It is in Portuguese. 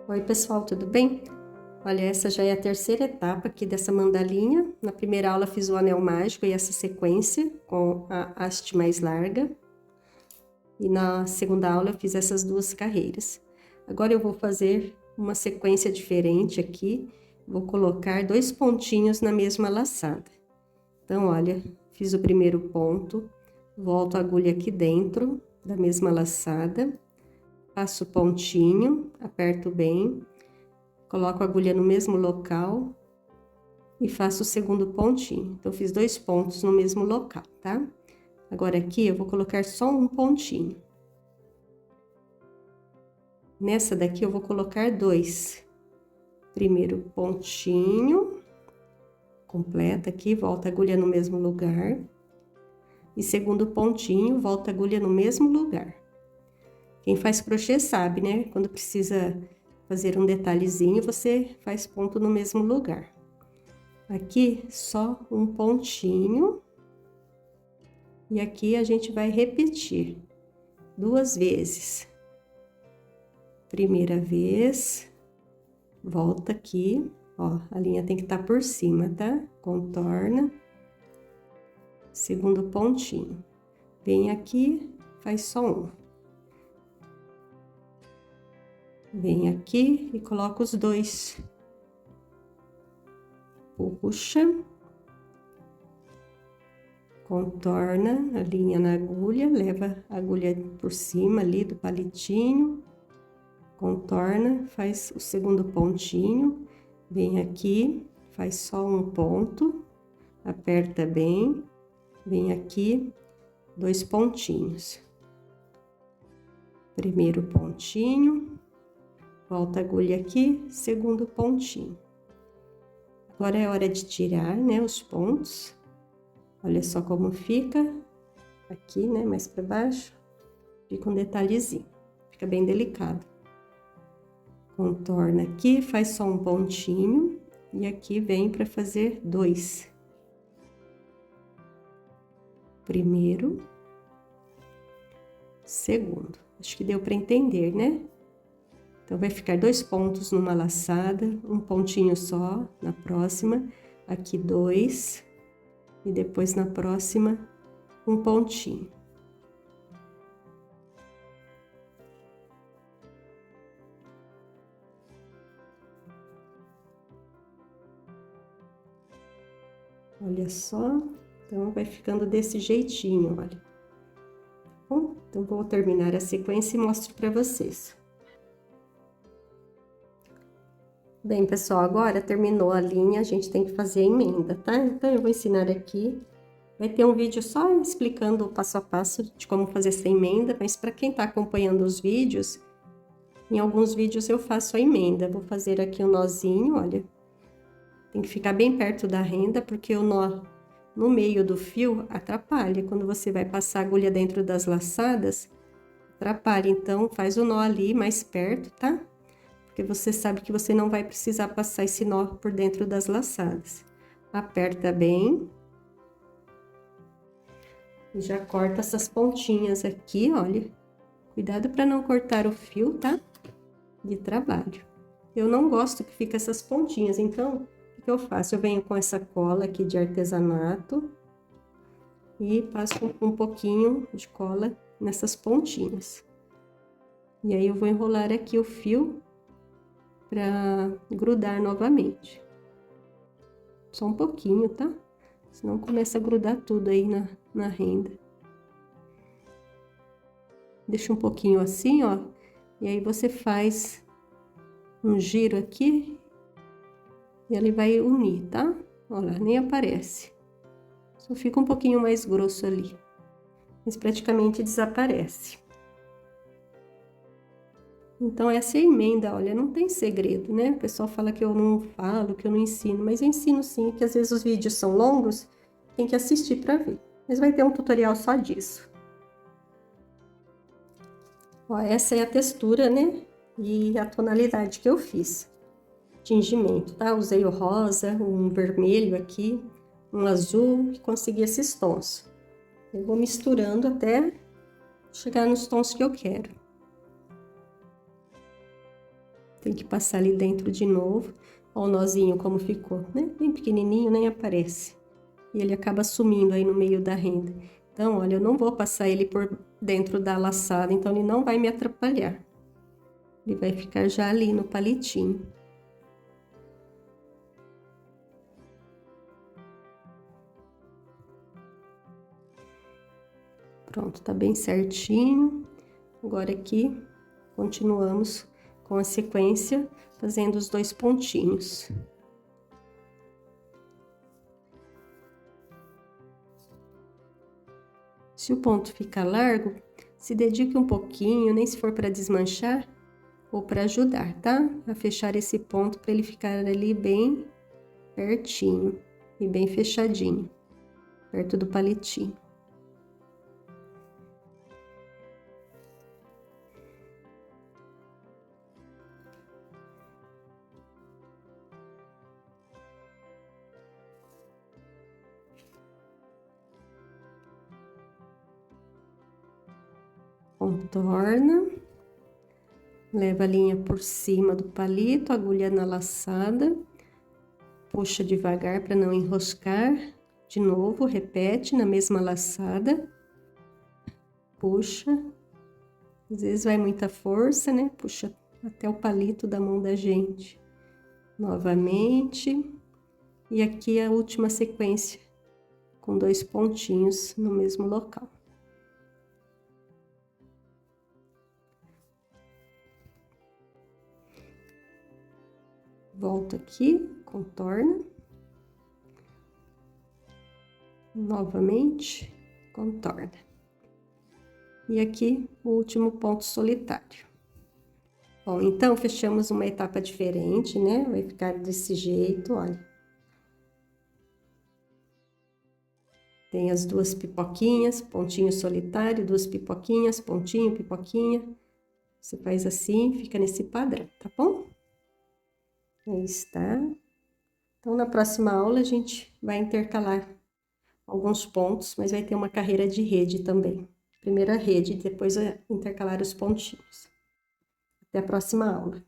Oi pessoal, tudo bem? Olha, essa já é a terceira etapa aqui dessa mandalinha. Na primeira aula fiz o anel mágico e essa sequência com a haste mais larga. E na segunda aula eu fiz essas duas carreiras. Agora eu vou fazer uma sequência diferente aqui. Vou colocar 2 pontinhos na mesma laçada. Então, olha, fiz o primeiro ponto, volto a agulha aqui dentro da mesma laçada. Passo o pontinho, aperto bem, coloco a agulha no mesmo local e faço o segundo pontinho. Então, fiz 2 pontos no mesmo local, tá? Agora, aqui, eu vou colocar só um pontinho. Nessa daqui, eu vou colocar 2. Primeiro pontinho, completa aqui, volta a agulha no mesmo lugar. E segundo pontinho, volta a agulha no mesmo lugar. Quem faz crochê sabe, né? Quando precisa fazer um detalhezinho, você faz ponto no mesmo lugar. Aqui, só um pontinho. E aqui a gente vai repetir 2 vezes. Primeira vez, volta aqui, ó, a linha tem que estar por cima, tá? Contorna. Segundo pontinho. Vem aqui, faz só um. Vem aqui e coloca os 2. Puxa. Contorna a linha na agulha, leva a agulha por cima ali do palitinho. Contorna, faz o segundo pontinho. Vem aqui, faz só um ponto. Aperta bem. Vem aqui, 2 pontinhos. Primeiro pontinho. Volta a agulha aqui, segundo pontinho. Agora é hora de tirar, né, os pontos. Olha só como fica. Aqui, né, mais pra baixo. Fica um detalhezinho. Fica bem delicado. Contorna aqui, faz só um pontinho. E aqui vem pra fazer 2. Primeiro. Segundo. Acho que deu pra entender, né? Então, vai ficar 2 pontos numa laçada, um pontinho só na próxima, aqui 2, e depois na próxima, um pontinho. Olha só, então vai ficando desse jeitinho, olha. Bom, então vou terminar a sequência e mostro para vocês. Bem, pessoal, agora terminou a linha, a gente tem que fazer a emenda, tá? Então, eu vou ensinar aqui. Vai ter um vídeo só explicando o passo a passo de como fazer essa emenda, mas para quem tá acompanhando os vídeos, em alguns vídeos eu faço a emenda. Vou fazer aqui um nozinho, olha. Tem que ficar bem perto da renda, porque o nó no meio do fio atrapalha. Quando você vai passar a agulha dentro das laçadas, atrapalha. Então, faz o nó ali mais perto, tá? Porque você sabe que você não vai precisar passar esse nó por dentro das laçadas. Aperta bem. E já corta essas pontinhas aqui, olha. Cuidado para não cortar o fio, tá? De trabalho. Eu não gosto que fique essas pontinhas, então, o que eu faço? Eu venho com essa cola aqui de artesanato e passo um pouquinho de cola nessas pontinhas. E aí, eu vou enrolar aqui o fio para grudar novamente. Só um pouquinho, tá? Senão começa a grudar tudo aí na renda. Deixa um pouquinho assim, ó. E aí você faz um giro aqui. E ele vai unir, tá? Olha, nem aparece. Só fica um pouquinho mais grosso ali. Mas praticamente desaparece. Então, essa é a emenda, olha, não tem segredo, né? O pessoal fala que eu não falo, que eu não ensino, mas eu ensino sim, que às vezes os vídeos são longos, tem que assistir para ver. Mas vai ter um tutorial só disso. Ó, essa é a textura, né? E a tonalidade que eu fiz. Tingimento, tá? Usei o rosa, um vermelho aqui, um azul, e consegui esses tons. Eu vou misturando até chegar nos tons que eu quero. Tem que passar ali dentro de novo. Ó o nozinho como ficou, né? Bem pequenininho, nem aparece. E ele acaba sumindo aí no meio da renda. Então, olha, eu não vou passar ele por dentro da laçada, então ele não vai me atrapalhar. Ele vai ficar já ali no palitinho. Pronto, tá bem certinho. Agora aqui, continuamos com a sequência, fazendo os 2 pontinhos. Se o ponto ficar largo, se dedique um pouquinho, nem se for para desmanchar ou para ajudar, tá? A fechar esse ponto para ele ficar ali bem pertinho e bem fechadinho, perto do palitinho. Contorna, leva a linha por cima do palito, agulha na laçada, puxa devagar para não enroscar, de novo, repete na mesma laçada, puxa, às vezes vai muita força, né? Puxa até o palito da mão da gente. Novamente, e aqui a última sequência, com 2 pontinhos no mesmo local. Volto aqui, contorna. Novamente, contorna. E aqui, o último ponto solitário. Bom, então, fechamos uma etapa diferente, né? Vai ficar desse jeito, olha. Tem as 2 pipoquinhas, pontinho solitário, 2 pipoquinhas, pontinho, pipoquinha. Você faz assim, fica nesse padrão, tá bom? Aí está. Então, na próxima aula, a gente vai intercalar alguns pontos, mas vai ter uma carreira de rede também. Primeiro a rede, depois intercalar os pontinhos. Até a próxima aula.